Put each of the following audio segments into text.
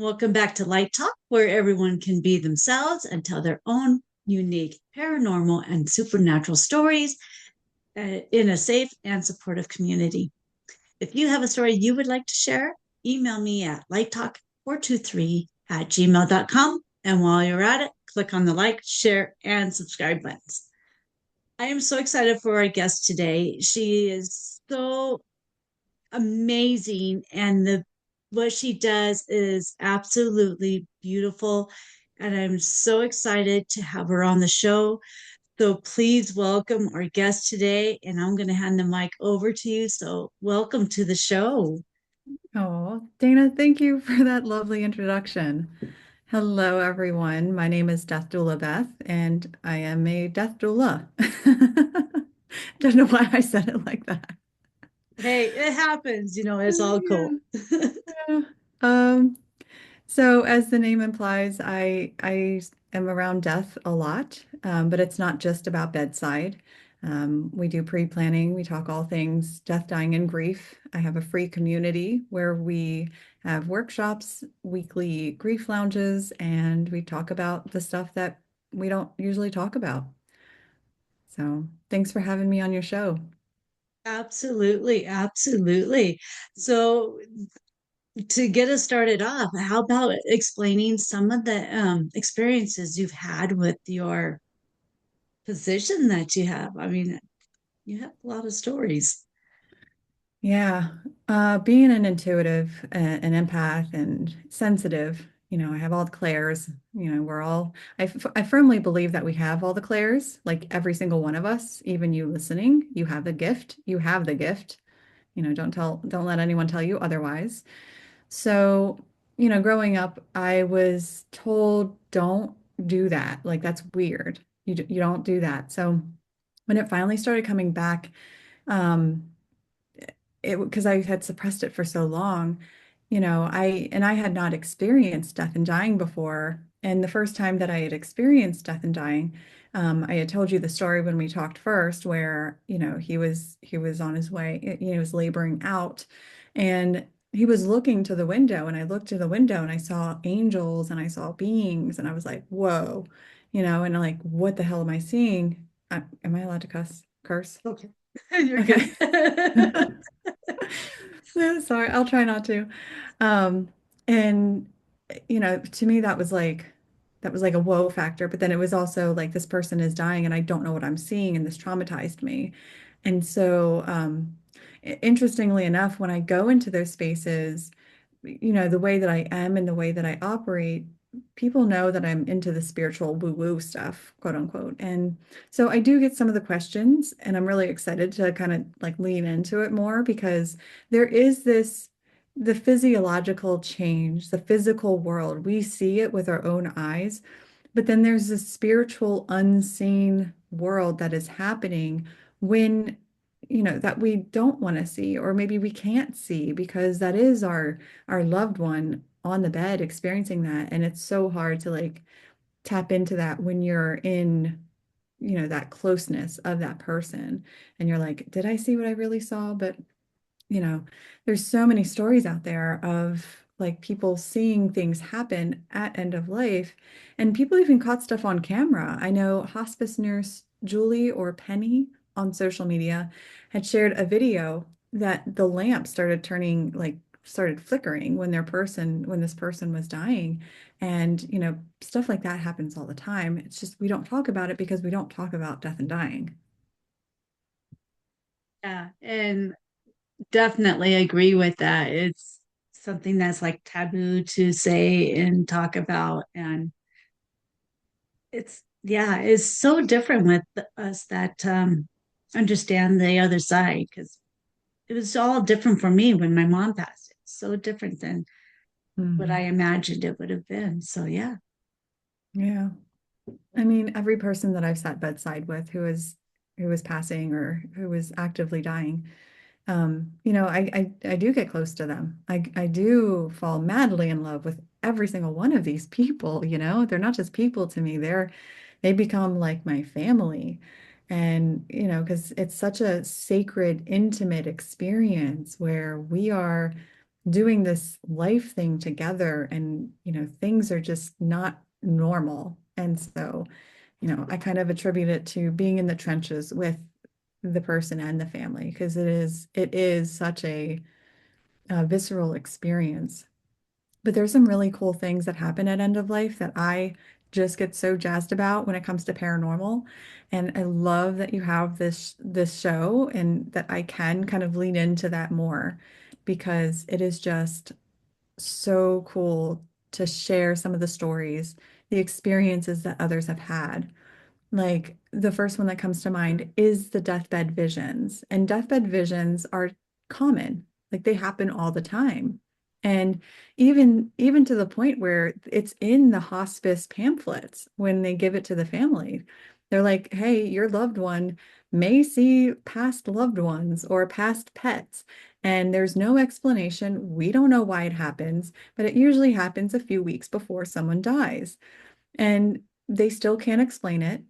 Welcome back to Light Talk, where everyone can be themselves and tell their own unique paranormal and supernatural stories in a safe and supportive community. If you have a story you would like to share, email me at lighttalk423@gmail.com. And while you're at it, click on the like, share, and subscribe buttons. I am so excited for our guest today. She is so amazing, and the what she does is absolutely beautiful, and I'm so excited to have her on the show. So please welcome our guest today, and I'm going to hand the mic over to you. So welcome to the show. Oh, Dana, thank you for that lovely introduction. Hello, everyone. My name is Death Dula Beth, and I am a death doula. Don't know why I said it like that. Hey, it happens, it's all cool. Yeah, yeah. Um, so as the name implies, I am around death a lot, but it's not just about bedside. We do pre-planning. We talk all things death, dying, and grief. I have a free community where we have workshops, weekly grief lounges, and we talk about the stuff that we don't usually talk about. So thanks for having me on your show. Absolutely, absolutely. So to get us started off, how about explaining some of the experiences you've had with your position that you have? I mean, you have a lot of stories. Yeah, being an intuitive, an empath, and sensitive, I have all the clairs. I firmly believe that we have all the clairs, like every single one of us, even you listening, you have the gift. You have the gift. Don't let anyone tell you otherwise. So, growing up, I was told, don't do that. Like, that's weird. You don't do that. So, when it finally started coming back, um, it because I had suppressed it for so long, I had not experienced death and dying before. And the first time that I had experienced death and dying, I had told you the story when we talked first, where, he was on his way, he was laboring out, and he was looking to the window, and I looked to the window and I saw angels and I saw beings, and I was like, whoa, and I'm like, what the hell am I seeing? Am I allowed to curse? Okay. You're good. Okay. Yeah, sorry, I'll try not to. Um, and to me that was like a whoa factor, but then it was also like this person is dying and I don't know what I'm seeing, and this traumatized me. And so interestingly enough, when I go into those spaces, the way that I am and the way that I operate, people know that I'm into the spiritual woo-woo stuff, quote unquote. And so I do get some of the questions, and I'm really excited to kind of like lean into it more, because there is the physiological change, the physical world. We see it with our own eyes, but then there's this spiritual unseen world that is happening when, that we don't want to see, or maybe we can't see, because that is our loved one on the bed experiencing that. And it's so hard to like tap into that when you're in, that closeness of that person. And you're like, did I see what I really saw? But you know, there's so many stories out there of like people seeing things happen at end of life, and people even caught stuff on camera. I know hospice nurse Julie or Penny on social media had shared a video that the lamp started turning, like started flickering when this person was dying. And, stuff like that happens all the time. It's just we don't talk about it because we don't talk about death and dying. Yeah, and definitely agree with that. It's something that's like taboo to say and talk about. And it's so different with us that understand the other side, because it was all different for me when my mom passed. It's so different than what I Mhm. imagined it would have been. So, yeah. Yeah. I mean, every person that I've sat bedside with who is passing or who is actively dying, I do get close to them. I do fall madly in love with every single one of these people, They're not just people to me. They become like my family. And, because it's such a sacred, intimate experience where we are doing this life thing together, and things are just not normal. And so, I kind of attribute it to being in the trenches with the person and the family, because it is such a visceral experience. But there's some really cool things that happen at end of life that I just get so jazzed about when it comes to paranormal. And I love that you have this show, and that I can kind of lean into that more, because it is just so cool to share some of the stories, the experiences that others have had. Like, the first one that comes to mind is the deathbed visions. And deathbed visions are common. Like, they happen all the time. And even to the point where it's in the hospice pamphlets when they give it to the family. They're like, "Hey, your loved one may see past loved ones or past pets, and there's no explanation. We don't know why it happens, but it usually happens a few weeks before someone dies." And they still can't explain it.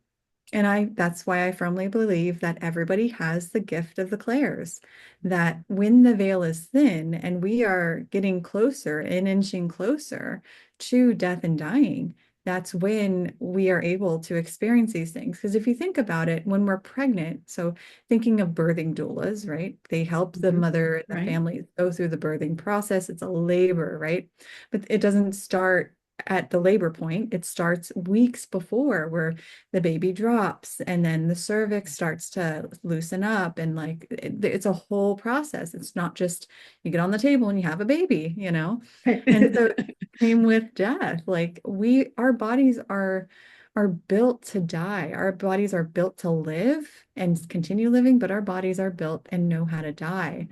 And that's why I firmly believe that everybody has the gift of the clairs, that when the veil is thin and we are getting closer and inching closer to death and dying, that's when we are able to experience these things. Because if you think about it, when we're pregnant, so thinking of birthing doulas, right? They help the Mhm. mother and the Right. family go through the birthing process. It's a labor, right? But it doesn't start at the labor point. It starts weeks before, where the baby drops and then the cervix starts to loosen up, and like it's a whole process. It's not just you get on the table and you have a baby. And so same with death. Like, our bodies are built to die. Our bodies are built to live and continue living, but our bodies are built and know how to die.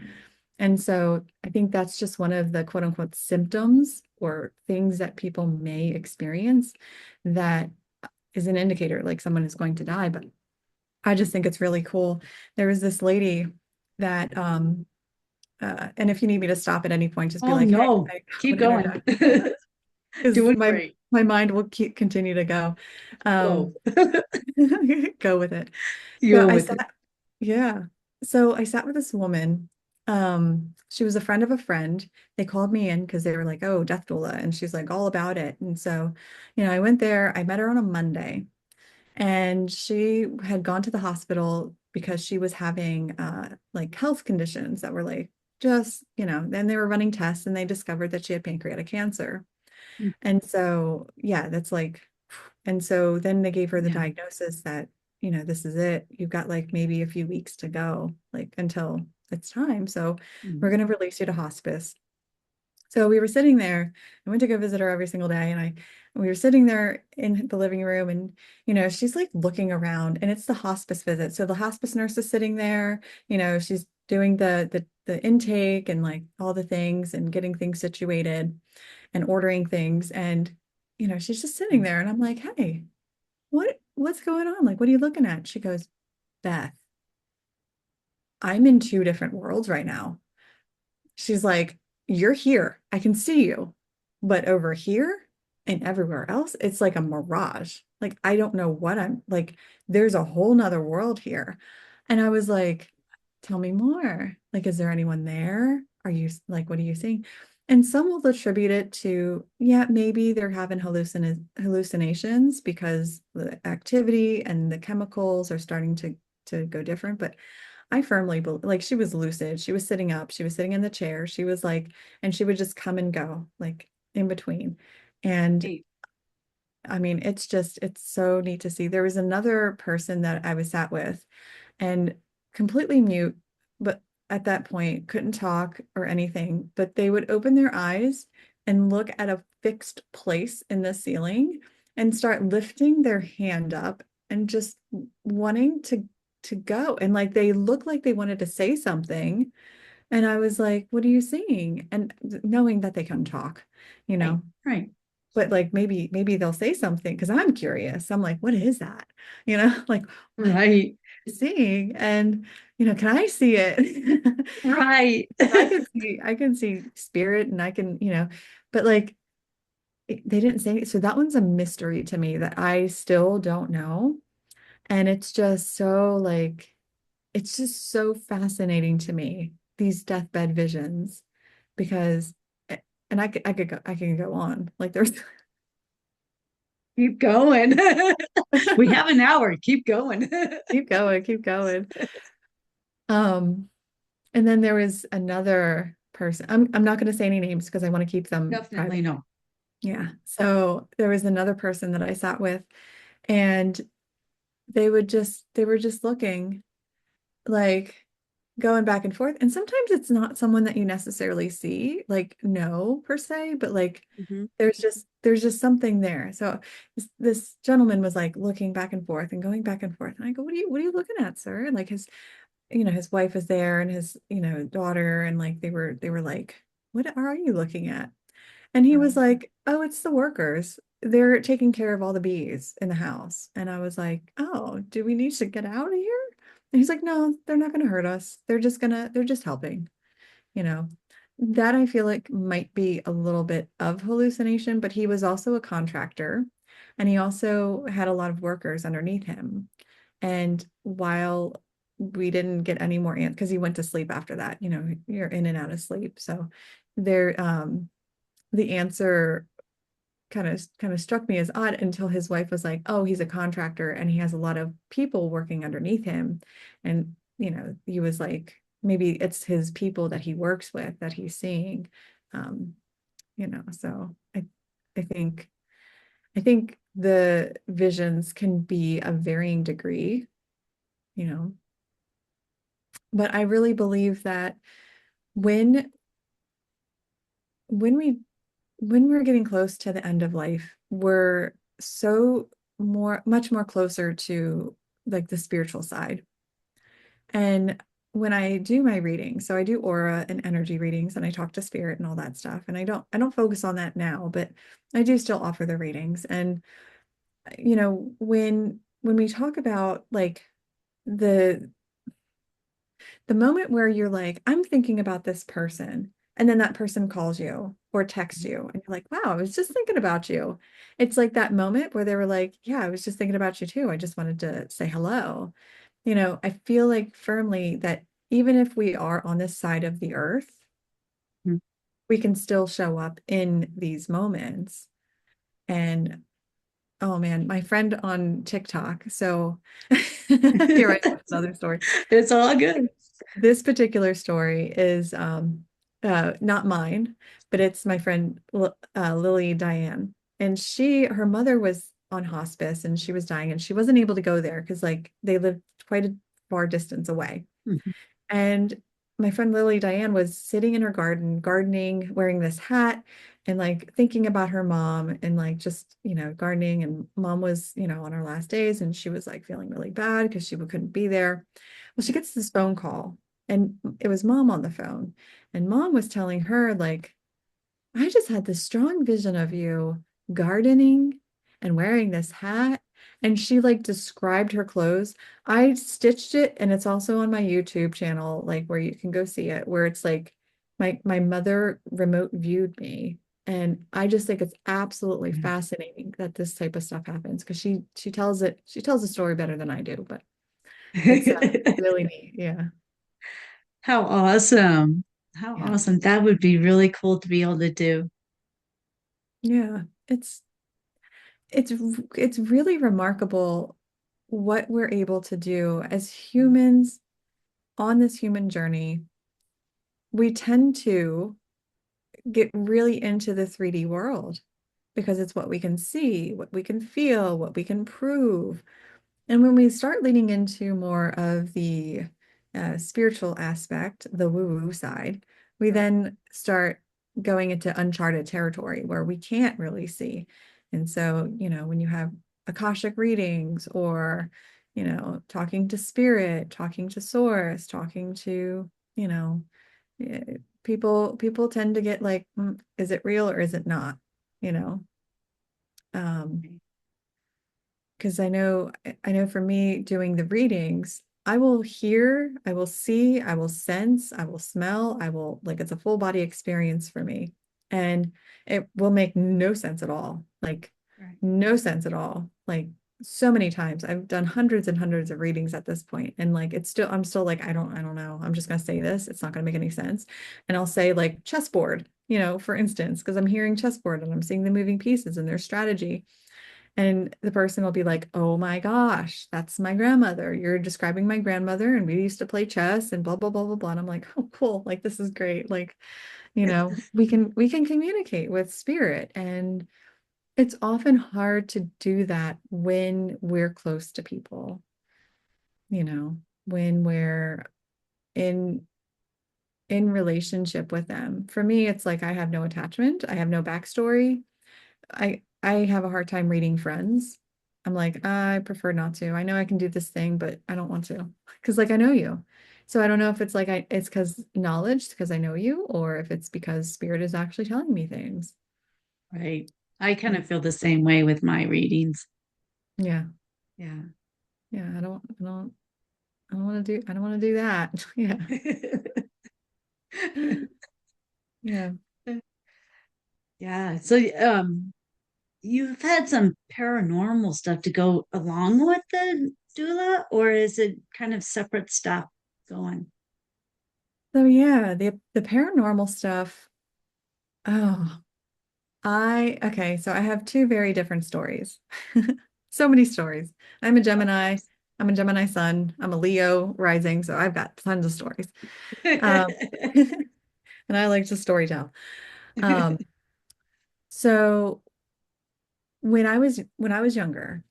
And so I think that's just one of the quote unquote symptoms or things that people may experience that is an indicator like someone is going to die. But I just think it's really cool. There was this lady that, and if you need me to stop at any point, just be Oh like, "Hey, no, I have keep an going. interjection," because Doing my great. my mind will continue to go. Go. Um, go with it. So Go I with it. sat, yeah. So I sat with this woman. She was a friend of a friend. They called me in because they were like, "Oh, death doula," and she's like all about it. And so, I went there. I met her on a Monday. And she had gone to the hospital because she was having like health conditions that were like just, then they were running tests and they discovered that she had pancreatic cancer. Mm. And so, yeah, that's like, and so then they gave her the Yeah. diagnosis that, this is it. You've got like maybe a few weeks to go, like until it's time. So we're Mm. going to release you to hospice. So we were sitting there. I went to go visit her every single day, and we were sitting there in the living room, and she's like looking around, and it's the hospice visit. So the hospice nurse is sitting there, she's doing the intake and like all the things and getting things situated and ordering things, and she's just sitting there, and I'm like, "Hey, what's going on? Like, what are you looking at?" She goes, "Beth, I'm in two different worlds right now." She's like, "You're here. I can see you. But over here and everywhere else, it's like a mirage. Like, I don't know what I'm like, there's a whole nother world here." And I was like, "Tell me more. Like, is there anyone there? Are you like, what are you seeing?" And some will attribute it to, yeah, maybe they're having hallucinations because the activity and the chemicals are starting to go different. But I firmly believe, like, she was lucid. She was sitting up. She was sitting in the chair. She was like, and she would just come and go, like in between. And Hey. I mean, it's so neat to see. There was another person that I was sat with, and completely mute, but at that point couldn't talk or anything. But they would open their eyes and look at a fixed place in the ceiling and start lifting their hand up and just wanting to go. And like they looked like they wanted to say something. And I was like, "What are you seeing?" And knowing that they couldn't talk, you Right. know Right. but like maybe they'll say something, because I'm curious. I'm like, "What is that?" Like, what are Right. you seeing? And can I see it? Right. I can see spirit, and I can, but like they didn't say it. So that one's a mystery to me that I still don't know. And it's just so fascinating to me, these deathbed visions, because and I can go on. Like there's Keep going. We have an hour. Keep going. keep going, keep going. Um, and then there was another person. I'm not going to say any names because I want to keep them Definitely private. no. Yeah. So there was another person that I sat with, and they were just looking like going back and forth. And sometimes it's not someone that you necessarily see, like no per se, but like Mhm. there's just something there. So this gentleman was like looking back and forth and going back and forth. And I go, what are you looking at, sir? And like his, you know, his wife was there and his, you know, daughter, and like they were like, what are you looking at? And he was Right. like, oh, it's the workers. They're taking care of all the bees in the house. And I was like, oh, do we need to get out of here? And he's like, no, they're not going to hurt us. They're just helping, you know. That I feel like might be a little bit of hallucination, but he was also a contractor and he also had a lot of workers underneath him. And while we didn't get any more ants, because he went to sleep after that, you know, you're in and out of sleep. So there, the answer kind of struck me as odd until his wife was like, "Oh, he's a contractor and he has a lot of people working underneath him." And, you know, he was like, maybe it's his people that he works with that he's seeing. Um, you know, so I think I think the visions can be of varying degree, you know, but I really believe that when when we when we're getting close to the end of life, we're so much more closer to like the spiritual side. And when I do my readings, so I do aura and energy readings and I talk to spirit and all that stuff. And I don't focus on that now, but I do still offer the readings. And you know, when we talk about like the the moment where you're like, I'm thinking about this person, and then that person calls you or texts you, and you're like, wow, I was just thinking about you. It's like that moment where they were like, yeah, I was just thinking about you too. I just wanted to say hello. You know, I feel like firmly that even if we are on this side of the earth, Mhm. we can still show up in these moments. And oh man, my friend on TikTok. So here I have another story. It's all good. This particular story is not mine, but it's my friend Lily Diane. And her mother was on hospice and she was dying and she wasn't able to go there because like they lived quite a far distance away. Mhm. And my friend Lily Diane was sitting in her garden, gardening, wearing this hat, and like thinking about her mom and like just, you know, gardening. And mom was, you know, on her last days and she was like feeling really bad because she couldn't be there. Well, she gets this phone call and it was mom on the phone. And mom was telling her, like, I just had this strong vision of you gardening and wearing this hat. And she like described her clothes. I stitched it and it's also on my YouTube channel, like where you can go see it, where it's like my mother remote viewed me. And I just think it's absolutely fascinating that this type of stuff happens because she tells the story better than I do, but it's really neat. Yeah. How awesome. How Yeah. awesome. That would be really cool to be able to do. Yeah. It's it's really remarkable what we're able to do as humans on this human journey. We tend to get really into the 3D world because it's what we can see, what we can feel, what we can prove. And when we start leaning into more of the spiritual aspect, the woo-woo side, we then start going into uncharted territory where we can't really see. And so, you know, when you have Akashic readings or, you know, talking to spirit, talking to source, talking to, you know, people tend to get like, is it real or is it not? You know, um, because I know for me doing the readings, I will hear, I will see, I will sense, I will smell, I will like it's a full body experience for me. And it will make no sense at all. Like Right. no sense at all. Like so many times. I've done hundreds and hundreds of readings at this point, and like it's still, I'm still like, I don't know. I'm just gonna say this. It's not gonna make any sense. And I'll say like chessboard, for instance, because I'm hearing chessboard and I'm seeing the moving pieces and their strategy. And the person will be like, "Oh my gosh, that's my grandmother. You're describing my grandmother, and we used to play chess and blah blah blah blah blah." And I'm like, "Oh, cool. Like this is great. Like, we can communicate with spirit." And it's often hard to do that when we're close to people, when we're in in relationship with them. For me, it's like I have no attachment, I have no backstory. I have a hard time reading friends. I'm like, I prefer not to. I know I can do this thing, but I don't want to because like I know you. So I don't know if it's like it's because knowledge, because I know you, or if it's because spirit is actually telling me things. Right. I kind Like, of feel the same way with my readings. yeah, Yeah. yeah. I don't want to do that. Yeah, yeah. Yeah. So, you've had some paranormal stuff to go along with the doula, or is it kind of separate stuff going? So yeah, the paranormal stuff. Oh, okay, so I have two very different stories. So many stories. I'm a Of Gemini. course. I'm a Gemini sun. I'm a Leo rising, so I've got tons of stories. Um, and I like to story tell. Um, so when I was younger,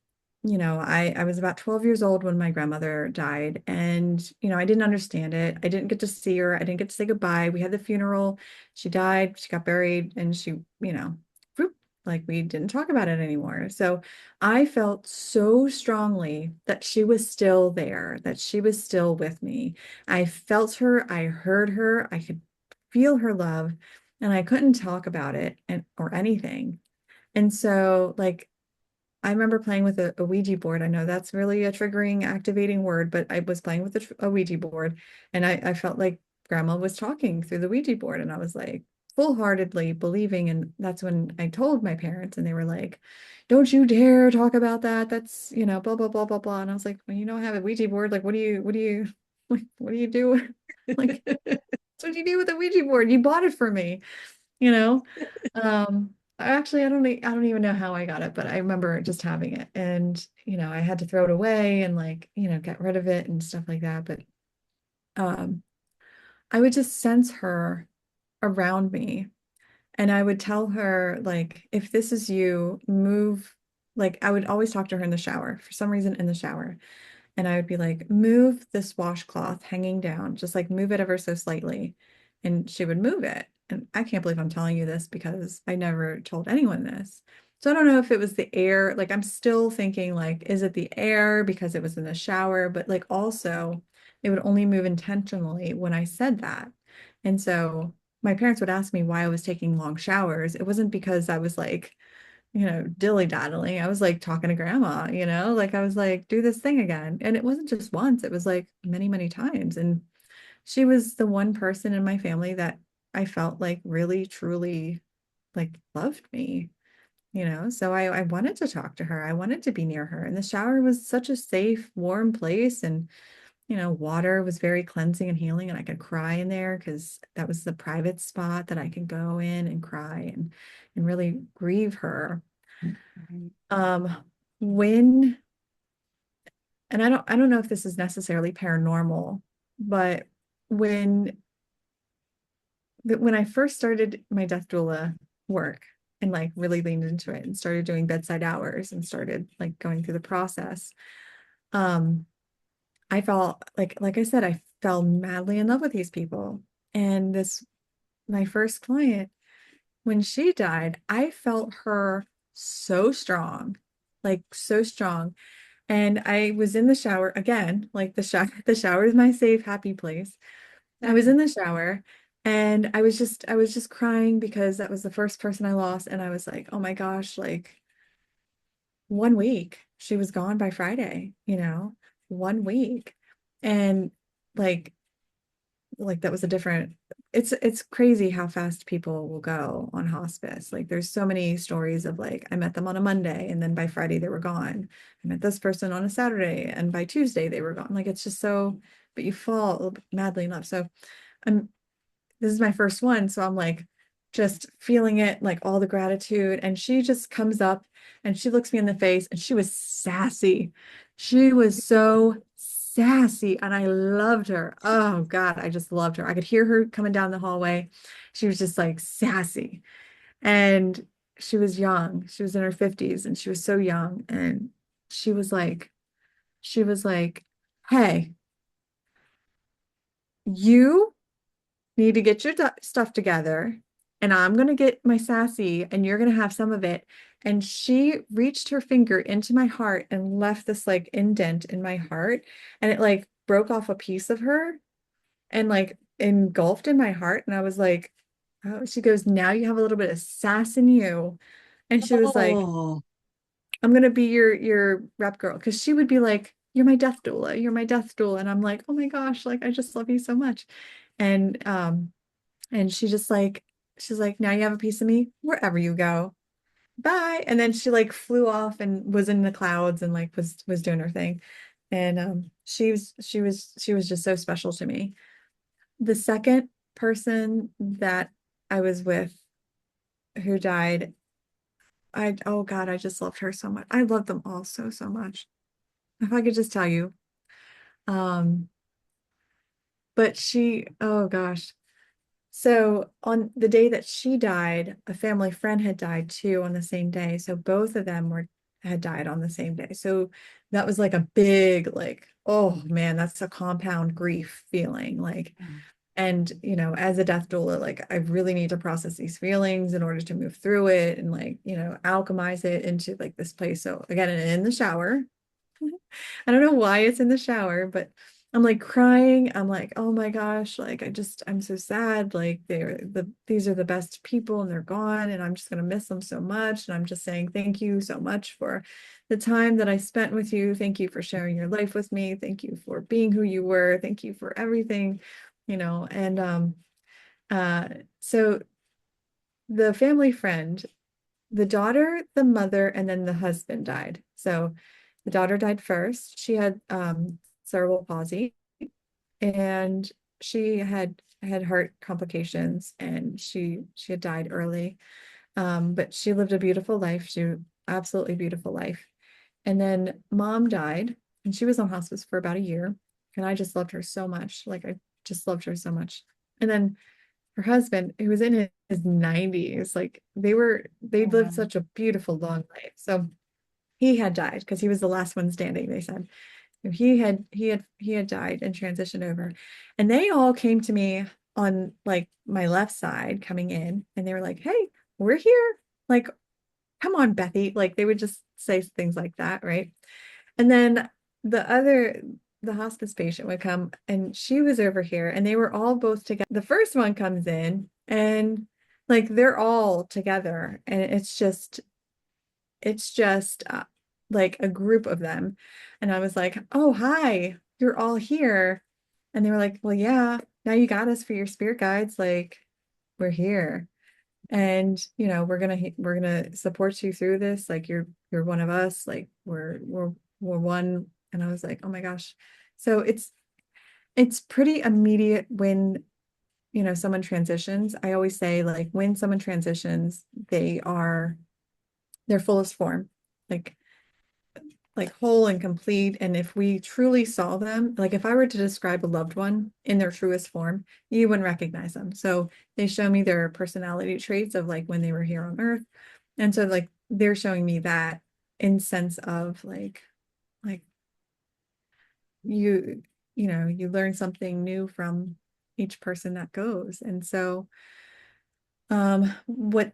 I was about 12 years old when my grandmother died, and I didn't understand it. I didn't get to see her. I didn't get to say goodbye. We had the funeral. She died, she got buried, and whoop, like we didn't talk about it anymore. So I felt so strongly that she was still there, that she was still with me. I felt her, I heard her, I could feel her love, and I couldn't talk about it or anything. And so, like, I remember playing with a Ouija board. I know that's really a triggering, activating word, but I was playing with a Ouija board, and I felt like grandma was talking through the Ouija board. And I was like, full-heartedly believing. And that's when I told my parents, and they were like, "Don't you dare talk about that. That's, blah, blah, blah, blah, blah." And I was like, "Well, I have a Ouija board. Like, like, what do you do? Like, what do you do with a Ouija board? You bought it for me, you know?" Actually, I don't even know how I got it, but I remember just having it, and I had to throw it away and like, get rid of it and stuff like that. But um, I would just sense her around me, and I would tell her like, if this is you, move. Like I would always talk to her in the shower for some reason in the shower. And I would be like, move this washcloth hanging down, just like move it ever so slightly. And she would move it. And I can't believe I'm telling you this because I never told anyone this. So I don't know if it was the air. Like I'm still thinking like, is it the air because it was in the shower? But like also, it would only move intentionally when I said that. And so my parents would ask me why I was taking long showers. It wasn't because I was like, dilly-daddling. I was like talking to grandma, like I was like, do this thing again. And it wasn't just once, it was like many, many times. And she was the one person in my family that I felt like really, truly like loved me, So I wanted to talk to her. I wanted to be near her. And the shower was such a safe, warm place. And, water was very cleansing and healing. And I could cry in there because that was the private spot that I could go in and cry and really grieve her. Um, when, and I don't know if this is necessarily paranormal, but when, when I first started my death doula work and like really leaned into it and started doing bedside hours and started like going through the process, um, I felt like I said, I fell madly in love with these people. And my first client, when she died, I felt her so strong, like so strong. And I was in the shower again, like the shower is my safe, happy place. I was in the shower and I was just crying because that was the first person I lost. And I was like, oh my gosh, like 1 week. She was gone by Friday, 1 week. And like that was a different it's crazy how fast people will go on hospice. Like there's so many stories of like I met them on a Monday and then by Friday they were gone. I met this person on a Saturday and by Tuesday they were gone. Like it's just so, but you fall madly in love. So I'm this is my first one, so I'm like just feeling it, like all the gratitude. And she just comes up and she looks me in the face and she was sassy. She was so sassy and I loved her. Oh God, I just loved her. I could hear her coming down the hallway. She was just like sassy. And she was young. She was in her 50s and she was so young. And she was like, she was like, hey, you need to get your stuff together and I'm going to get my sassy and you're going to have some of it. And she reached her finger into my heart and left this like indent in my heart. And it like broke off a piece of her and like engulfed in my heart. And I was like, oh, she goes, now you have a little bit of sass in you. And she was like, Oh, I'm going to be your rep girl. Cause she would be like, you're my death doula. You're my death doula. And I'm like, oh my gosh, like, I just love you so much. And she just like, she's like, now you have a piece of me wherever you go. Bye. And then she like flew off and was in the clouds and like was doing her thing. And she was just so special to me. The second person that I was with who died, oh God, I just loved her so much. I love them all so, so much. If I could just tell you. Um, but oh gosh. So on the day that she died, a family friend had died too on the same day. So both of them had died on the same day. So that was like a big, like, oh man, that's a compound grief feeling. Like, and as a death doula, like I really need to process these feelings in order to move through it and like, alchemize it into like this place. So again, in the shower. I don't know why it's in the shower, but I'm like crying. I'm like, oh my gosh, like I'm so sad. Like these are the best people and they're gone and I'm just gonna miss them so much. And I'm just saying thank you so much for the time that I spent with you. Thank you for sharing your life with me. Thank you for being who you were. Thank you for everything, and uh so the family friend, the daughter, the mother, and then the husband died. So the daughter died first. She had cerebral palsy and she had heart complications and she had died early. But she lived a beautiful life. Absolutely beautiful life. And then mom died and she was on hospice for about a year. And I just loved her so much. Like I just loved her so much. And then her husband, who was in his 90s, like they'd lived wow. such a beautiful long life. So he had died because he was the last one standing, they said. He had died and transitioned over. And they all came to me on like my left side coming in and they were like, hey, we're here. Like, come on, Bethy. Like they would just say things like that, right? And then the hospice patient would come and she was over here and they were all both together. The first one comes in and like they're all together and it's just like a group of them. And I was like, oh, hi, you're all here. And they were like, well, yeah, now you got us for your spirit guides. Like, we're here. And we're gonna support you through this. Like you're one of us. Like we're one. And I was like, oh my gosh. So it's pretty immediate when someone transitions. I always say like when someone transitions, they're fullest form. Like whole and complete. And if we truly saw them, like if I were to describe a loved one in their truest form, you wouldn't recognize them. So they show me their personality traits of like when they were here on Earth. And so like they're showing me that in sense of like you you learn something new from each person that goes. And so what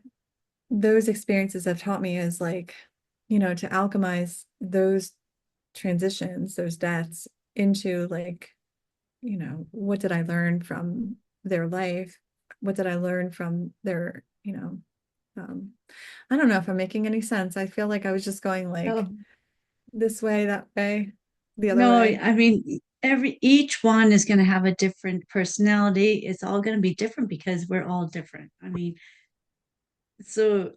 those experiences have taught me is like, to alchemize those transitions, those deaths into like, what did I learn from their life? What did I learn from their, um, I don't know if I'm making any sense. I feel like I was just going like Oh, this way, that way. the other No, way. I mean, each one is going to have a different personality. It's all going to be different because we're all different. I mean, so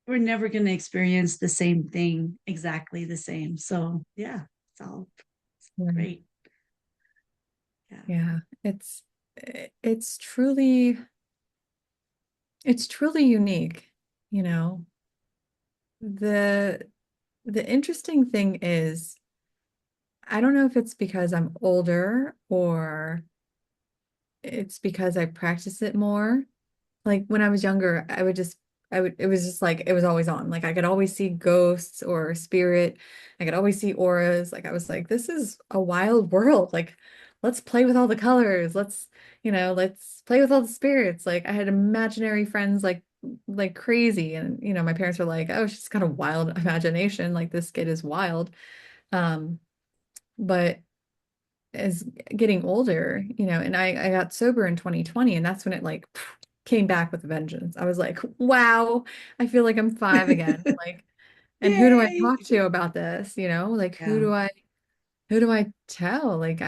we're never going to experience the same thing exactly the same. So, yeah, it's all Yeah. great. Yeah. Yeah. It's truly it's truly unique, you know. The the interesting thing is, I don't know if it's because I'm older or it's because I practice it more. Like when I was younger, it was just like, it was always on. Like I could always see ghosts or spirit. I could always see auras. Like I was like, this is a wild world. Like, let's play with all the colors. Let's play with all the spirits. Like I had imaginary friends like crazy. And, my parents were like, oh, she's got a wild imagination. Like this kid is wild. Um, but as getting older, and I got sober in 2020, and that's when it like came back with a vengeance. I was like, wow, I feel like I'm five again. Like, and who do I Yay. talk to about this? Like Yeah. who do I tell? Like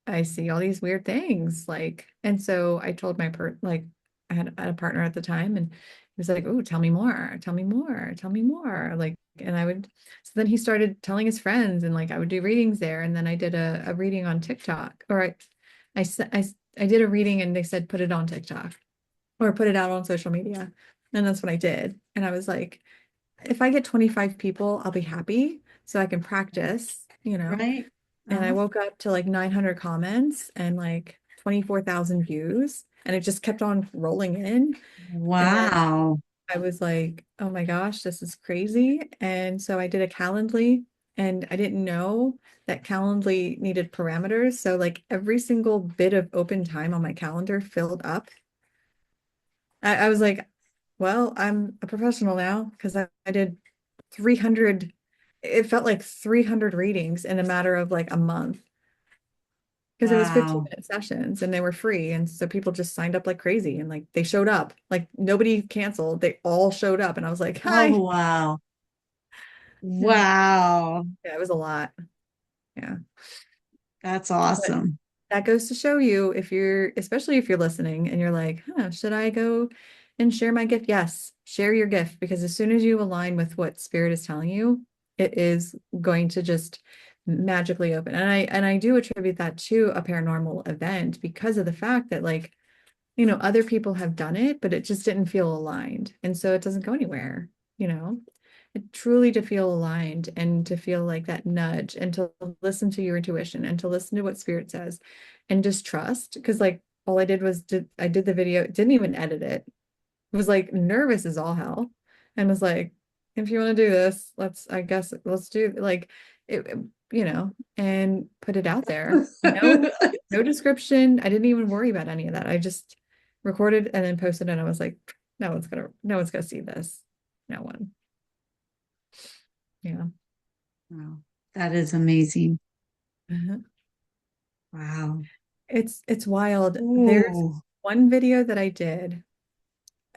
I see all these weird things. Like, and so I told I had a partner at the time, and he was like, oh, tell me more, tell me more, tell me more. Like, and so then he started telling his friends, and like I would do readings there. And then I did a reading on TikTok, or I, s- I, s- I did a reading and they said, put it on TikTok or put it out on social media. And that's what I did. And I was like, if I get 25 people, I'll be happy so I can practice. Right. And I Uh-huh. woke up to like 900 comments and like 24,000 views. And it just kept on rolling in. And then Wow. I was like, oh my gosh, this is crazy. And so I did a Calendly, and I didn't know that Calendly needed parameters. So like every single bit of open time on my calendar filled up. I was like, well, I'm a professional now because I did 300, it felt like 300 readings in a matter of like a month because it was 15 Wow. minute sessions and they were free. And so people just signed up like crazy and like they showed up. Like nobody canceled. They all showed up. And I was like, Oh, hi. wow. Yeah. Wow. Yeah, it was a lot. Yeah. That's But awesome. that goes to show you, especially if you're listening and you're like, huh, should I go and share my gift? Yes, share your gift, because as soon as you align with what spirit is telling you, it is going to just magically open. And I do attribute that to a paranormal event because of the fact that like, other people have done it, but it just didn't feel aligned. And so it doesn't go anywhere, you know? Truly to feel aligned and to feel like that nudge and to listen to your intuition and to listen to what spirit says and just trust. Because like all I did was I did the video, didn't even edit it. Was like nervous as all hell and was like, if you want to do this, I guess let's do like and put it out there. No description. I didn't even worry about any of that. I just recorded and then posted, and I was like, no one's gonna see this. No one. Yeah. Wow. That is amazing. Uh-huh. Wow. It's wild. There's Ooh. one video that I did,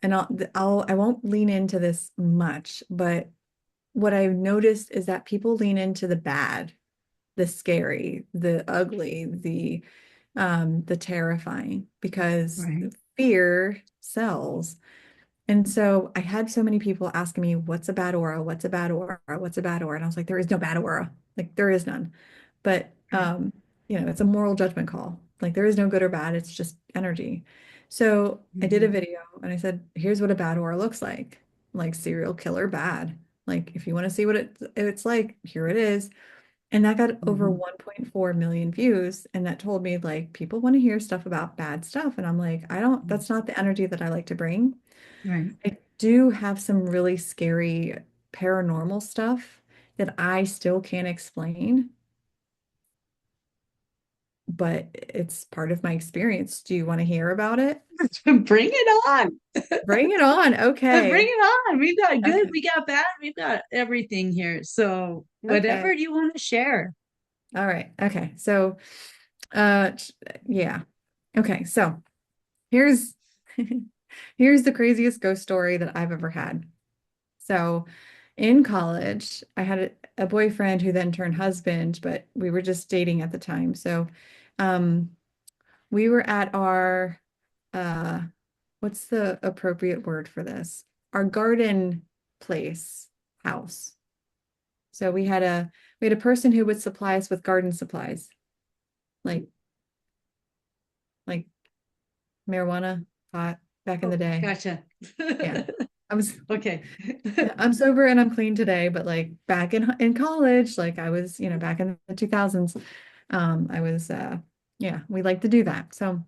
and I won't lean into this much, but what I've noticed is that people lean into the bad, the scary, the ugly, the terrifying, because Right. fear sells. And so I had so many people asking me, what's a bad aura? What's a bad aura? What's a bad aura? And I was like, there is no bad aura. Like there is none. But Right. it's a moral judgment call. Like there is no good or bad. It's just energy. So I did a Mhm. video and I said, here's what a bad aura looks like serial killer bad. Like if you want to see what it's like, here it is. And that got over Mhm. 1.4 million views. And that told me like people want to hear stuff about bad stuff. And I'm like, I don't, that's not the energy that I like to bring. Right. I do have some really scary paranormal stuff that I still can't explain, but it's part of my experience. Do you want to hear about it? Bring it on. Bring it on. Bring Okay. it on. We've got good, Okay. we got bad, we've got everything here. So whatever Okay. do you want to share? All right. Okay. So, uh, ch- yeah. Okay. So here's here's the craziest ghost story that I've ever had. So in college. I had a boyfriend who then turned husband, but we were just dating at the time. So, um, we were at our, uh, what's the appropriate word for this? Our garden place house. So we had a person who would supply us with garden supplies, like like marijuana, pot back in the Oh, day. gotcha. Yeah. I was Okay. Yeah, I'm sober and I'm clean today, but like back in college, like I was, back in the 2000s, I was yeah, we like to do that. So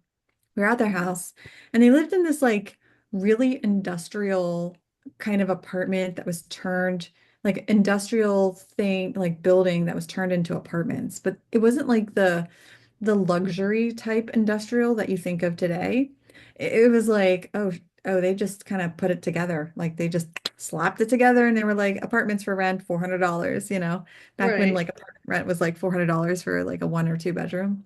we were at their house and they lived in this like really industrial kind of apartment that was turned like industrial thing, like building that was turned into apartments, but it wasn't like the luxury type industrial that you think of today. It was like, oh, they just kind of put it together. Like they just slapped it together and they were like apartments for rent, $400, back when Right. like apartment rent was like $400 for like a 1 or 2 bedroom.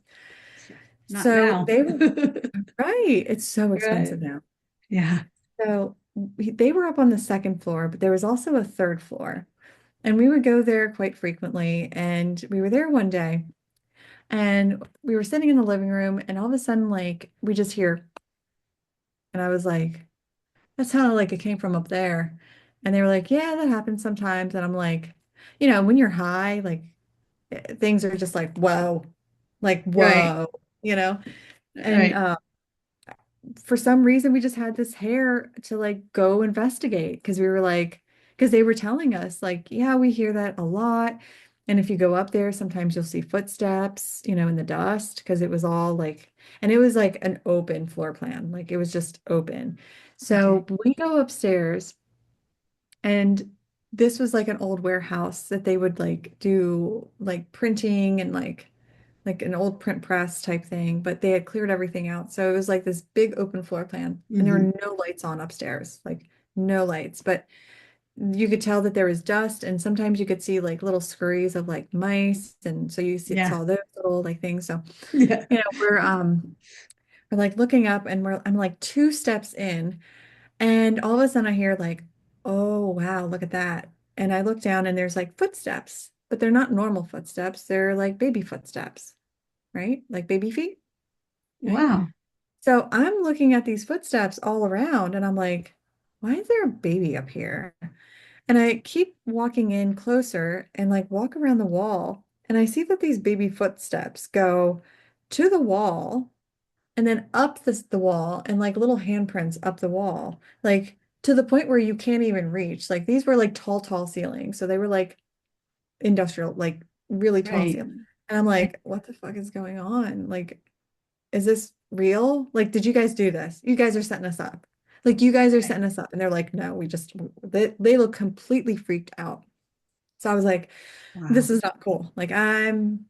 Yeah. Not So now. they were right. It's so Right. expensive now. Yeah. So they were up on the second floor, but there was also a third floor. And we would go there quite frequently. And we were there one day and we were sitting in the living room and all of a sudden, like, we just hear, and I was like, that sounded like it came from up there. And they were like, yeah, that happens sometimes. And I'm like, when you're high, like things are just like, Right. whoa, you know? And Right. for some reason we just had this hair to like go investigate because we were like, because they were telling us like, yeah, we hear that a lot. And if you go up there, sometimes you'll see footsteps, in the dust because it was all like, and it was like an open floor plan, like it was just open. So Okay. we go upstairs and this was like an old warehouse that they would like do like printing and like an old print press type thing, but they had cleared everything out. So it was like this big open floor plan, and there Hmm. were no lights on upstairs, like no lights. But you could tell that there was dust, and sometimes you could see like little scurries of like mice, and so Yeah. saw those little like things. So Yeah. we're like looking up, and I'm like 2 steps in, and all of a sudden I hear like, oh wow, look at that. And I look down, and there's like footsteps, but they're not normal footsteps. They're like baby footsteps, right? Like baby feet. Right? Wow. So I'm looking at these footsteps all around and I'm like, why is there a baby up here? And I keep walking in closer and like walk around the wall and I see that these baby footsteps go to the wall and then up the wall and like little handprints up the wall, like to the point where you can't even reach. Like these were like tall, tall ceilings. So they were like industrial, like really tall Right. ceilings. And I'm like, what the fuck is going on? Like, is this real? Like, did you guys do this? You guys are setting us up. Like, you guys are Right. setting us up. And they're like, no, they look completely freaked out. So I was like, this Wow. is not cool. Like, I'm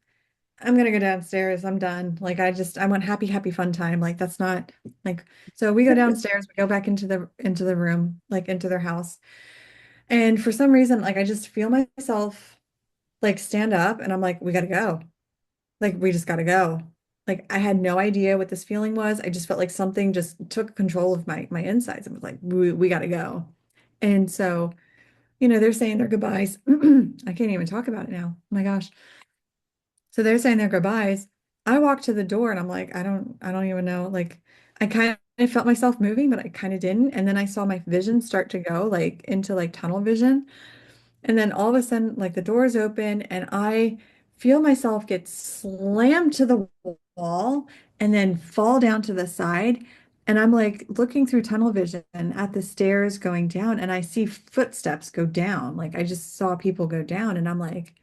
gonna go downstairs. I'm done. Like, I want happy, happy fun time. Like, that's not like, so we go downstairs, we go back into the room, like into their house. And for some reason, like, I just feel myself like stand up and I'm like, we gotta go. Like we just gotta go. Like I had no idea what this feeling was. I just felt like something just took control of my insides and was like, we gotta go. And so, they're saying their goodbyes. I can't even talk about it now. Oh my gosh. So they're saying their goodbyes. I walked to the door and I'm like, I don't even know. Like I kind of felt myself moving, but I kind of didn't. And then I saw my vision start to go like into like tunnel vision. And then all of a sudden, like the doors open and I feel myself get slammed to the wall and then fall down to the side. And I'm like looking through tunnel vision at the stairs going down and I see footsteps go down. Like I just saw people go down and I'm like,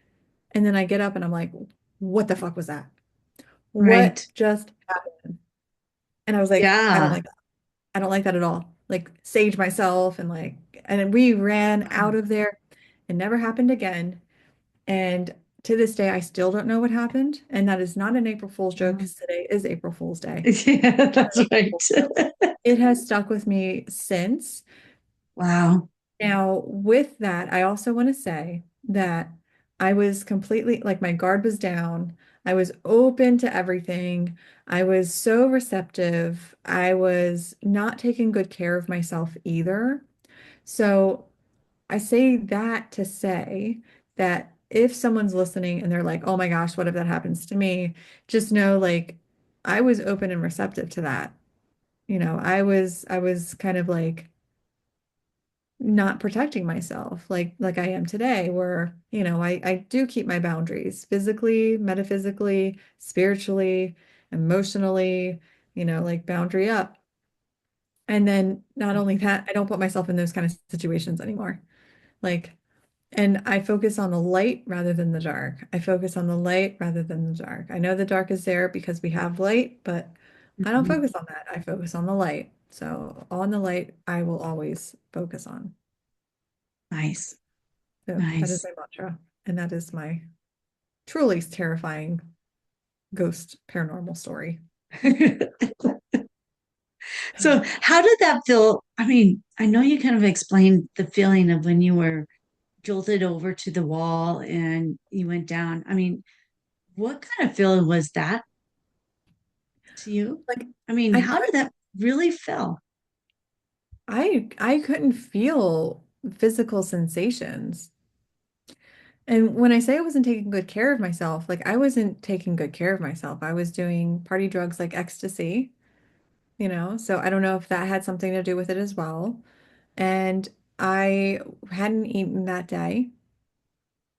and then I get up and I'm like, what the fuck was that? What Right. just happened? And I was like, I don't Yeah. like that. I don't like that at all. Like sage myself and like, and then we ran out Wow. of there. It never happened again. And to this day, I still don't know what happened. And that is not an April Fool's joke Wow. because today is April Fool's Day. Yeah, Not an that's April right. Fool's joke. It has stuck with me since. Wow. Now, with that, I also want to say that I was completely like my guard was down. I was open to everything. I was so receptive. I was not taking good care of myself either. So I say that to say that if someone's listening and they're like, oh my gosh, what if that happens to me? Just know like I was open and receptive to that. I was kind of like not protecting myself like I am today, where, I do keep my boundaries physically, metaphysically, spiritually, emotionally, like boundary up. And then not only that, I don't put myself in those kind of situations anymore. Like, and I focus on the light rather than the dark. I focus on the light rather than the dark. I know the dark is there because we have light, but I don't Mhm. focus on that. I focus on the light. So on the light, I will always focus on. Nice. So that is Nice. my mantra. And that is my truly terrifying ghost paranormal story. So, how did that feel? I mean, I know you kind of explained the feeling of when you were jolted over to the wall and you went down. I mean, what kind of feeling was that to you? Like I mean, I how could did that really feel? I couldn't feel physical sensations. And when I say I wasn't taking good care of myself, like I wasn't taking good care of myself. I was doing party drugs like ecstasy, so I don't know if that had something to do with it as well. And I hadn't eaten that day.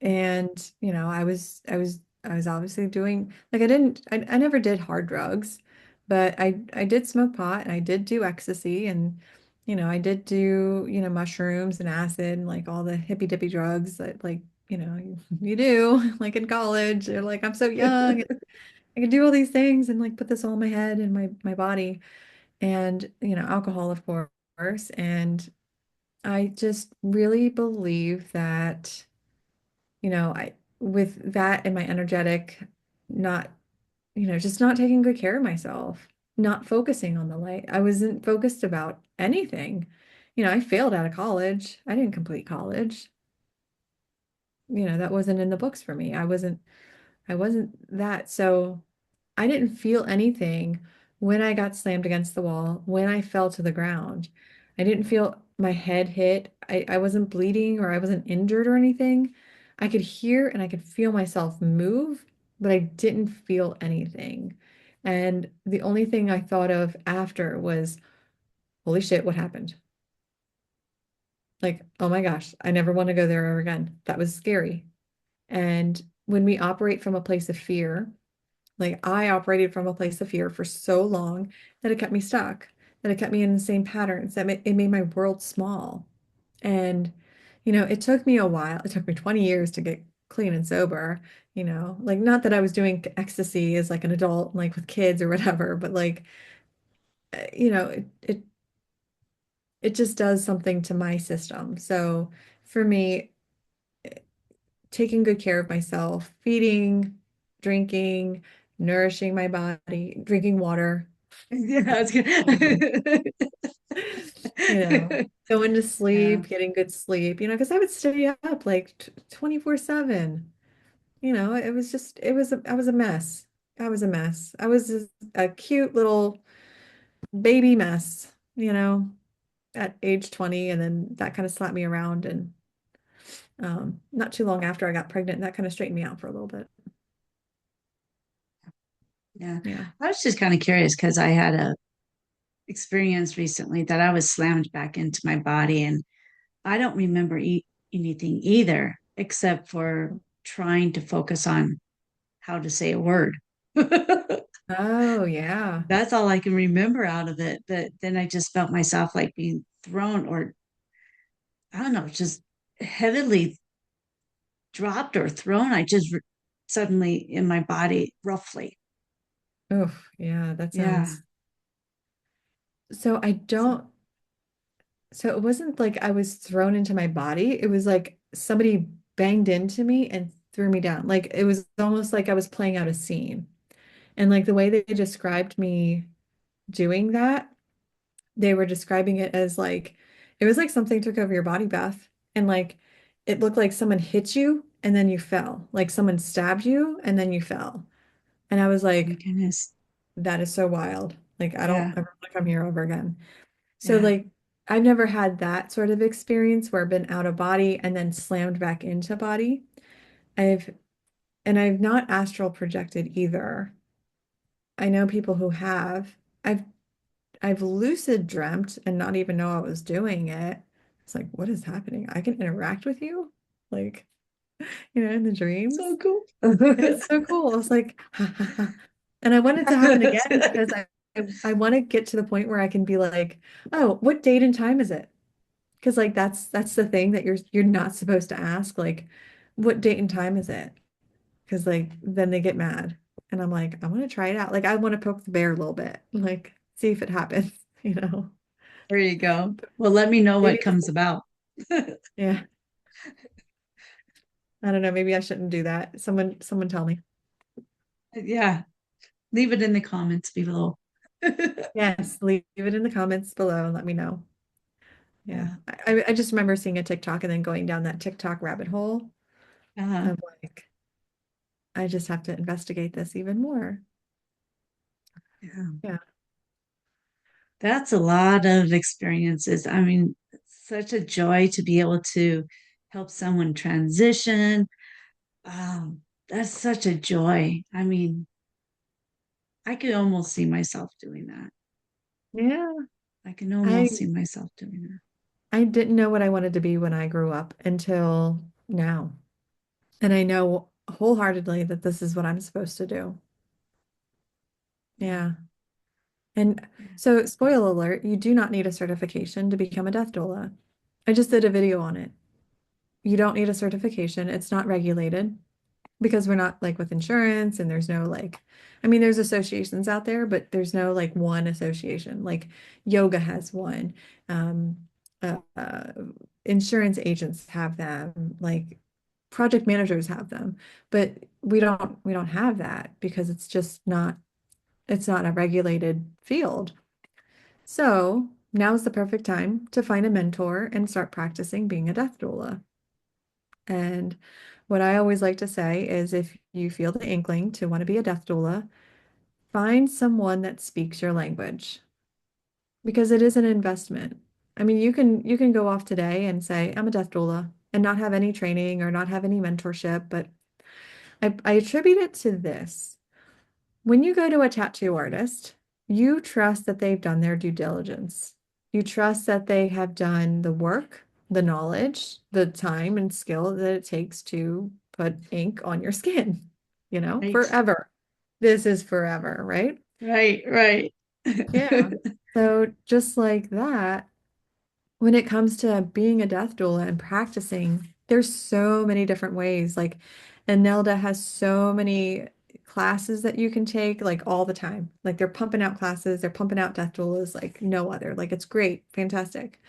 And, I was obviously doing like I never did hard drugs, but I did smoke pot and I did do ecstasy and I did do, mushrooms and acid and like all the hippy dippy drugs that like, you do like in college. You're like, I'm so young and I can do all these things and like put this all in my head and my body and, alcohol, of course. And I just really believe that I with that and my energetic, not, just not taking good care of myself, not focusing on the light. I wasn't focused about anything. I failed out of college. I didn't complete college. That wasn't in the books for me. I wasn't that. So I didn't feel anything when I got slammed against the wall, when I fell to the ground. I didn't feel my head hit. I wasn't bleeding or I wasn't injured or anything. I could hear and I could feel myself move, but I didn't feel anything. And the only thing I thought of after was, holy shit, what happened? Like, oh my gosh, I never want to go there ever again. That was scary. And when we operate from a place of fear, like I operated from a place of fear for so long that it kept me stuck, that it kept me in the same patterns, it made my world small. And, it took me a while. It took me 20 years to get clean and sober, like not that I was doing ecstasy as like an adult, like with kids or whatever, but like, it just does something to my system. So for me, taking good care of myself, feeding, drinking, nourishing my body, drinking water, Yeah, it's um, good. you know, going to sleep, getting good sleep, because I would stay up like 24/7. It was just, I was a mess. I was a mess. I was just a cute little baby mess, at age 20. And then that kind of slapped me around. And not too long after I got pregnant, that kind of straightened me out for a little bit. Yeah. Yeah. I was just kind of curious because I had a experience recently that I was slammed back into my body and I don't remember anything either except for trying to focus on how to say a word. Oh, yeah. That's all I can remember out of it. But then I just felt myself like being thrown or I don't know, just heavily dropped or thrown. I just suddenly in my body roughly. Oh, yeah. That Yeah. sounds so I don't, so it wasn't like I was thrown into my body. It was like somebody banged into me and threw me down. Like it was almost like I was playing out a scene. And like the way they described me doing that, they were describing it as like it was like something took over your body, Beth. And like it looked like someone hit you and then you fell. Like someone stabbed you and then you fell. And I was My like, goodness. that is so wild. Like I don't Yeah. ever want to come here over again. So Yeah. like I've never had that sort of experience where I've been out of body and then slammed back into body. I've I've not astral projected either. I know people who have. I've lucid dreamt and not even know I was doing it. It's like, what is happening? I can interact with you, like, in the So dreams. cool. It's so cool. I was like, ha, ha, ha. And I want it to happen again because I want to get to the point where I can be like, oh, what date and time is it? Because like that's the thing that you're not supposed to ask, like, what date and time is it? Because like then they get mad. And I'm like, I want to try it out. Like I want to poke the bear a little bit, like see if it happens, you know. There you go. Well, let me know what Maybe comes about. yeah. I don't know, maybe I shouldn't do that. Someone tell me. Yeah, leave it in the comments below. Yes, leave it in the comments below and let me know. Yeah. Yeah. I just remember seeing a TikTok and then going down that TikTok rabbit hole Uh, of like, I just have to investigate this even more. yeah. Yeah. That's a lot of experiences. I mean, it's such a joy to be able to help someone transition. That's such a joy. I mean, I could almost see myself doing that. Yeah. I can almost I see myself doing that. I didn't know what I wanted to be when I grew up until now. And I know wholeheartedly that this is what I'm supposed to do. Yeah. Yeah. And so, spoiler alert, you do not need a certification to become a death doula. I just did a video on it. You don't need a certification. It's not regulated because we're not like with insurance and there's no like, I mean, there's associations out there, but there's no like one association. Like yoga has one. Um, uh, uh, Insurance agents have them. Like project managers have them, but we don't have that because it's not a regulated field. So now's the perfect time to find a mentor and start practicing being a death doula. And what I always like to say is if you feel the inkling to want to be a death doula, find someone that speaks your language because it is an investment. I mean, you can go off today and say, I'm a death doula and not have any training or not have any mentorship, but I attribute it to this. When you go to a tattoo artist, you trust that they've done their due diligence. You trust that they have done the work, the knowledge, the time and skill that it takes to put ink on your skin, Right. forever. This is forever, right? Right. Right. Yeah. So just like that, when it comes to being a death doula and practicing, there's so many different ways. Like, Anelda has so many classes that you can take, like all the time. Like they're pumping out classes, they're pumping out death doulas like no other. Like it's great, fantastic.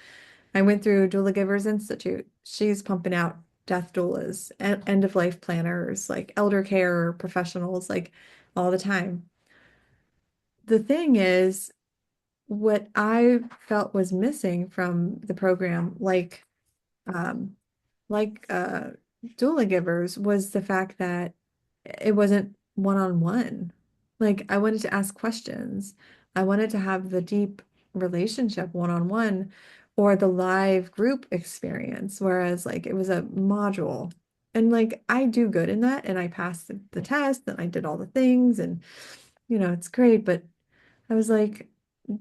I went through Doula Givers Institute. She's pumping out death doulas, end of life planners, like elder care professionals, like all the time. The thing is, what I felt was missing from the program, um, like doula givers, was the fact that it wasn't one-on-one. Like I wanted to ask questions. I wanted to have the deep relationship one-on-one or the live group experience, whereas like it was a module. And like I do good in that and I passed the test and I did all the things and it's great, but I was like,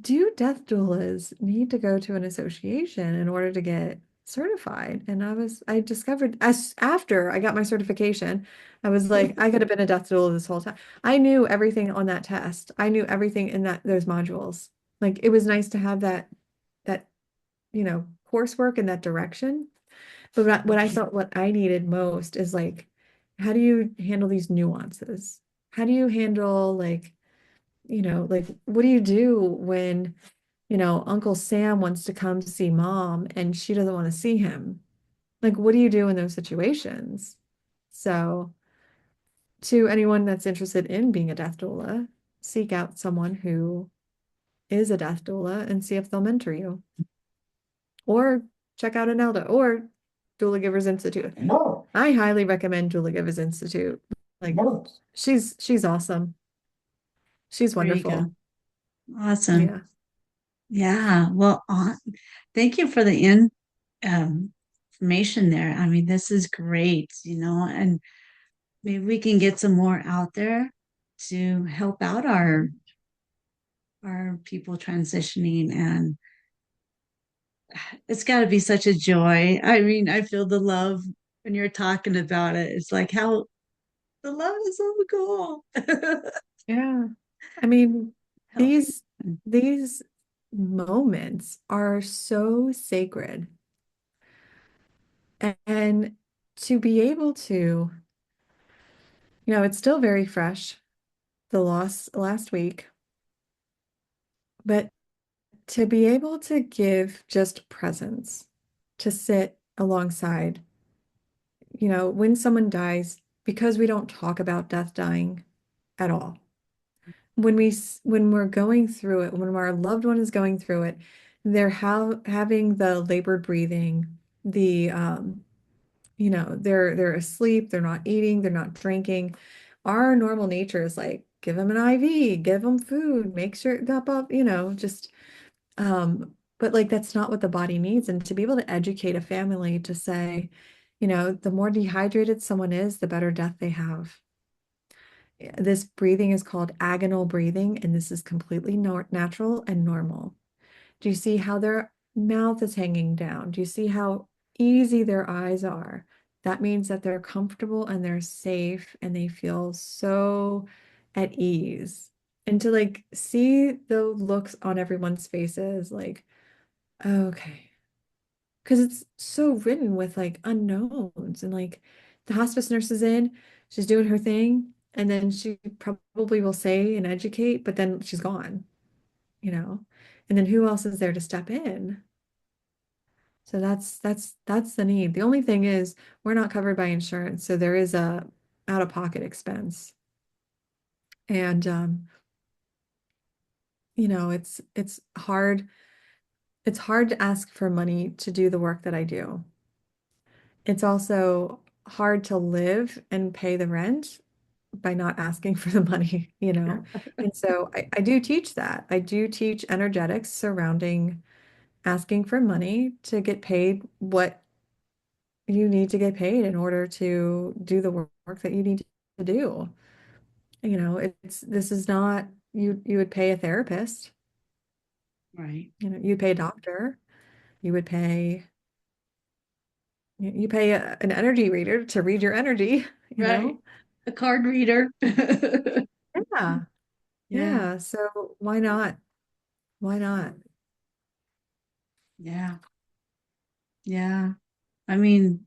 do death doulas need to go to an association in order to get certified? And I discovered as after I got my certification, I was like, I could have been a death doula this whole time. I knew everything on that test. I knew everything in those modules. Like it was nice to have that coursework in that direction. But what I felt what I needed most is like, how do you handle these nuances? How do you handle like what do you do when, Uncle Sam wants to come see mom and she doesn't want to see him? Like, what do you do in those situations? So, to anyone that's interested in being a death doula, seek out someone who is a death doula and see if they'll mentor you. Or check out Anelda or Doula Givers Institute. No. I highly recommend Doula Givers Institute. Like, no. She's awesome. She's There you wonderful. go. Awesome. Yeah. Yeah. Well, thank you for the um, information there. I mean, this is great, and maybe we can get some more out there to help out our people transitioning, and it's got to be such a joy. I mean, I feel the love when you're talking about it. It's like how the love is so cool. Yeah. I mean, Helping. these moments are so sacred. And to be able to, it's still very fresh, the loss last week, but to be able to give just presence, to sit alongside, when someone dies, because we don't talk about death dying at all. When we're going through it, when our loved one is going through it, they're having the labored breathing, the they're asleep, they're not eating, they're not drinking. Our normal nature is like, give them an IV, give them food, make sure that, just but like that's not what the body needs. And to be able to educate a family to say, the more dehydrated someone is, the better death they have. This breathing is called agonal breathing, and this is completely natural and normal. Do you see how their mouth is hanging down? Do you see how easy their eyes are? That means that they're comfortable and they're safe and they feel so at ease. And to like see the looks on everyone's faces, like, okay. Because it's so written with like unknowns and like the hospice nurse is in, she's doing her thing, and then she probably will say and educate, but then she's gone, you know? And then who else is there to step in? So that's the need. The only thing is we're not covered by insurance, so there is a out-of-pocket expense. And it's hard to ask for money to do the work that I do. It's also hard to live and pay the rent by not asking for the money, you know? And so I do teach that. I do teach energetics surrounding asking for money to get paid what you need to get paid in order to do the work that you need to do. This is not you would pay a therapist, Right. you'd pay a doctor, you would pay you pay an energy reader to read your energy, you Right. know? A card reader. Yeah. Yeah. Yeah. So why not? Why not? Yeah. Yeah. I mean,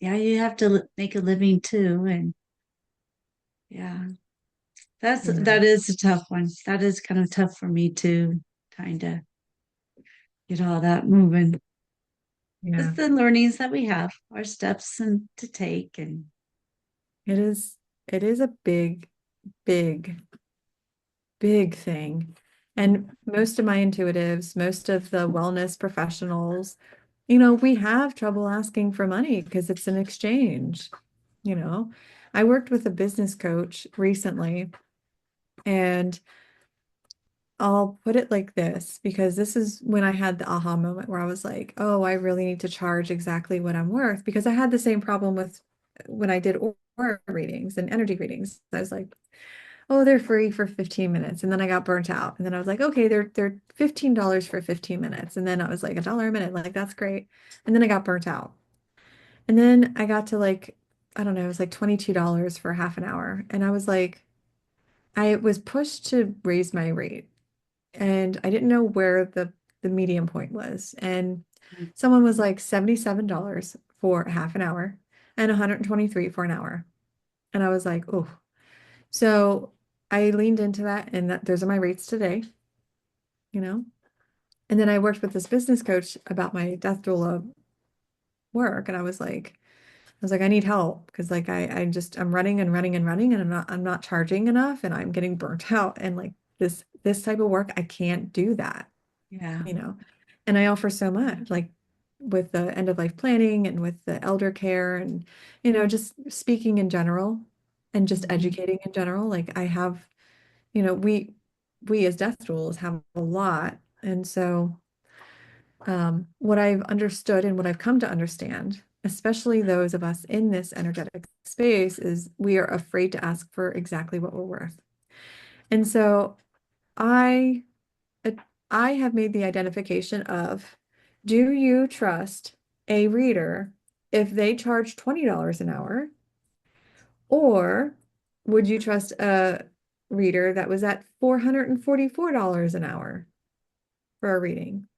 yeah, you have to make a living too. And yeah, Yeah. that is a tough one. That is kind of tough for me too, trying to get all that moving. It's Yeah. the learnings that we have, our steps and to take. And It is a big, big, big thing. And most of my intuitives, most of the wellness professionals, we have trouble asking for money because it's an exchange, you know. I worked with a business coach recently, and I'll put it like this because this is when I had the aha moment where I was like, oh, I really need to charge exactly what I'm worth because I had the same problem with when I did aura readings and energy readings. I was like, oh, they're free for 15 minutes. And then I got burnt out. And then I was like, okay, they're $15 for 15 minutes. And then I was like, $1 a minute, like that's great. And then I got burnt out. And then I got to like, I don't know, it was like $22 for half an hour. And I was like, I was pushed to raise my rate and I didn't know where the medium point was. And someone was like $77 for half an hour and 123 for an hour. And I was like, oh. So I leaned into that and those are my rates today, you know? And then I worked with this business coach about my death doula work. And I was like, I need help because like I'm running and running and running and I'm not charging enough and I'm getting burnt out. And like this type of work, I can't do that, yeah. you know. And I offer so much, like with the end of life planning and with the elder care and, just speaking in general and just Mhm. educating in general. Like I have, we as death doulas have a lot. And so, what I've understood and what I've come to understand, especially those of us in this energetic space, is we are afraid to ask for exactly what we're worth. And so I I have made the identification of, do you trust a reader if they charge $20 an hour, or would you trust a reader that was at $444 an hour for a reading?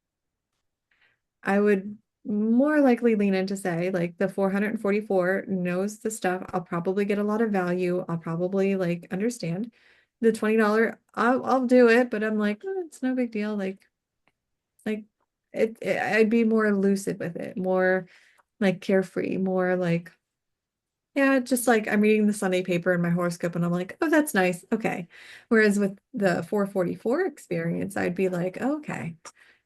I would more likely lean in to say, like, the 444 knows the stuff. I'll probably get a lot of value. I'll probably like understand. The $20, I'll do it, but I'm like, oh, it's no big deal. Like I'd be more lucid with it, more like carefree, more like, yeah, just like I'm reading the Sunday paper in my horoscope and I'm like, oh, that's nice. Okay. Whereas with the 444 experience, I'd be like, oh, okay.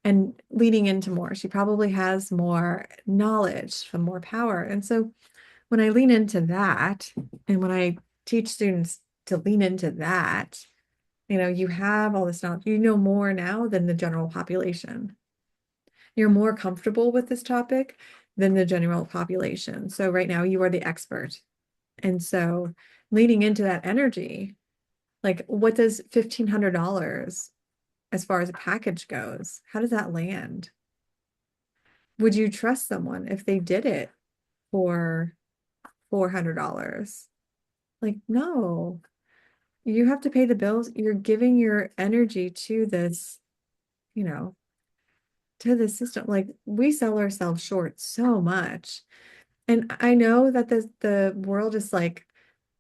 And leading into more, she probably has more knowledge, some more power. And so when I lean into that, and when I teach students to lean into that, you have all this knowledge, you know more now than the general population. You're more comfortable with this topic than the general population. So right now you are the expert. And so leaning into that energy, like, what does $1,500 as far as a package goes? How does that land? Would you trust someone if they did it for $400? Like, no, you have to pay the bills. You're giving your energy to this, you know, to the system. Like, we sell ourselves short so much. And I know that the world is like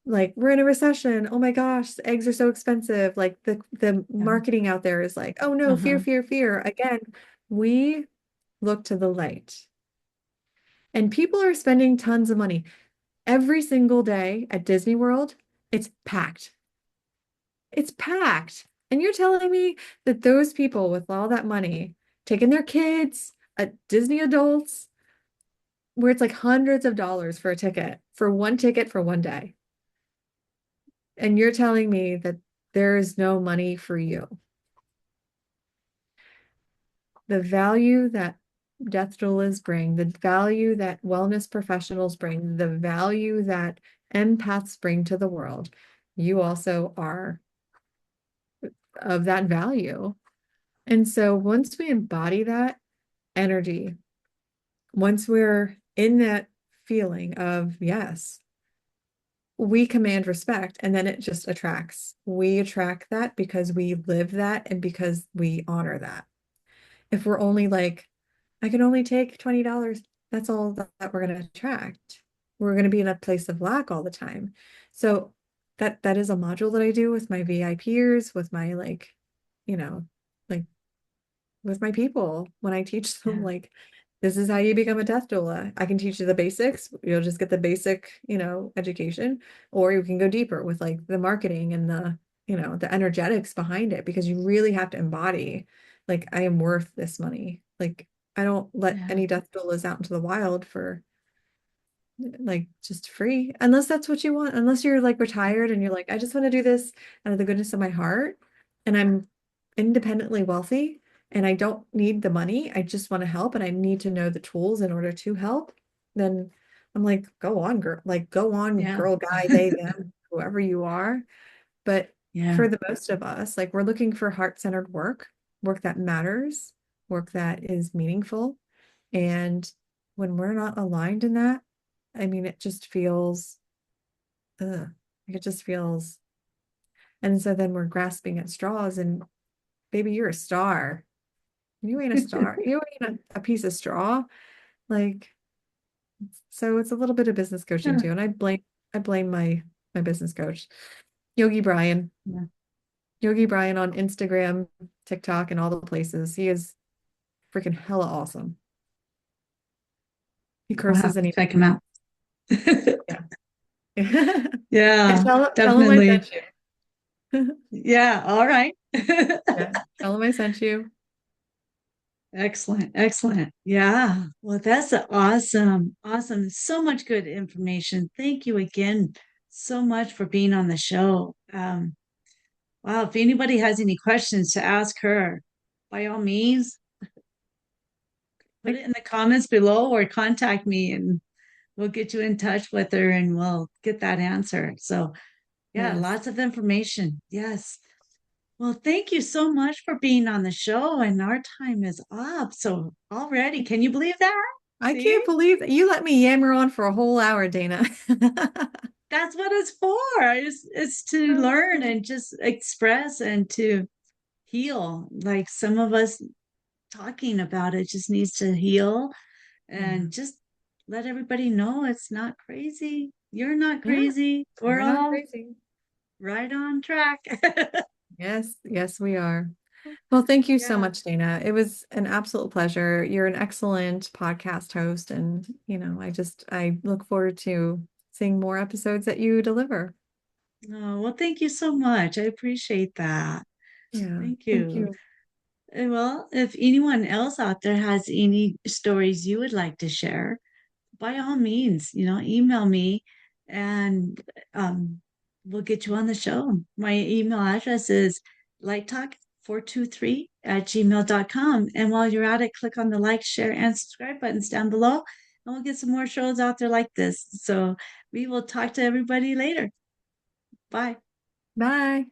we're in a recession. Oh my gosh, the eggs are so expensive. Like the Yeah. marketing out there is like, oh no, fear, Uh-huh. fear, fear. Again, we look to the light. And people are spending tons of money. Every single day at Disney World, it's packed. It's packed. And you're telling me that those people with all that money, taking their kids, Disney adults, where it's like hundreds of dollars for a ticket, for one ticket for one day. And you're telling me that there is no money for you. The value that death doulas bring, the value that wellness professionals bring, the value that empaths bring to the world, you also are of that value. And so once we embody that energy, once we're in that feeling of yes, we command respect, and then it just attracts. We attract that because we live that and because we honor that. If we're only like, I can only take $20, that's all that we're going to attract. We're going to be in a place of lack all the time. So that is a module that I do with my VIPers, with my you know, like with my people when I teach them, Yeah. like, this is how you become a death doula. I can teach you the basics. You'll just get the basic, education, or you can go deeper with like the marketing and the energetics behind it, because you really have to embody, like, I am worth this money. Like, I don't let Yeah. any death doulas out into the wild for like just free, unless that's what you want, unless you're like retired and you're like, I just want to do this out of the goodness of my heart, and I'm independently wealthy and I don't need the money, I just want to help and I need to know the tools in order to help. Then I'm like, go on, girl, like, go on, Yeah. girl, guy, they, them, whoever you are. But Yeah. for the most of us, like, we're looking for heart-centered work, work that matters, work that is meaningful. And when we're not aligned in that, I mean, it just feels, ugh, like, it just feels. And so then we're grasping at straws, and baby, you're a star. You ain't a star. You ain't a piece of straw. Like, so it's a little bit of business coaching Yeah. too. And I blame my business coach, Yogi Brian. Yeah. Yogi Brian on Instagram, TikTok, and all the places. He is freaking hella awesome. He I'll have curses to and he, check him out. yeah. And Yeah, tell him I definitely. sent you. Yeah, all right. Yeah, tell him I sent you. Excellent, excellent. Yeah. Well, that's awesome. Awesome. So much good information. Thank you again so much for being on the show. Wow, if anybody has any questions to ask her, by all means, put I, it in the comments below or contact me and we'll get you in touch with her and we'll get that answer. So, yeah, yes. lots of information. Yes. Well, thank you so much for being on the show. And our time is up. So, already, can you believe that? I See? can't believe that you let me yammer on for a whole hour, Dana. That's what it's for. It's to learn and just express and to heal. Like some of us talking about it just needs to heal Yeah. and just let everybody know it's not crazy. You're not Yeah. crazy. We're We're not all crazy. right on track. Yes, yes, we are. Well, thank you so Yeah. much, Dana. It was an absolute pleasure. You're an excellent podcast host, and I look forward to seeing more episodes that you deliver. Oh, well, thank you so much. I appreciate that. Yeah, Thank thank you. you. Well, if anyone else out there has any stories you would like to share, by all means, email me and um, we'll get you on the show. My email address is lighttalk423@gmail.com. And while you're at it, click on the like, share, and subscribe buttons down below, and we'll get some more shows out there like this. So we will talk to everybody later. Bye. Bye.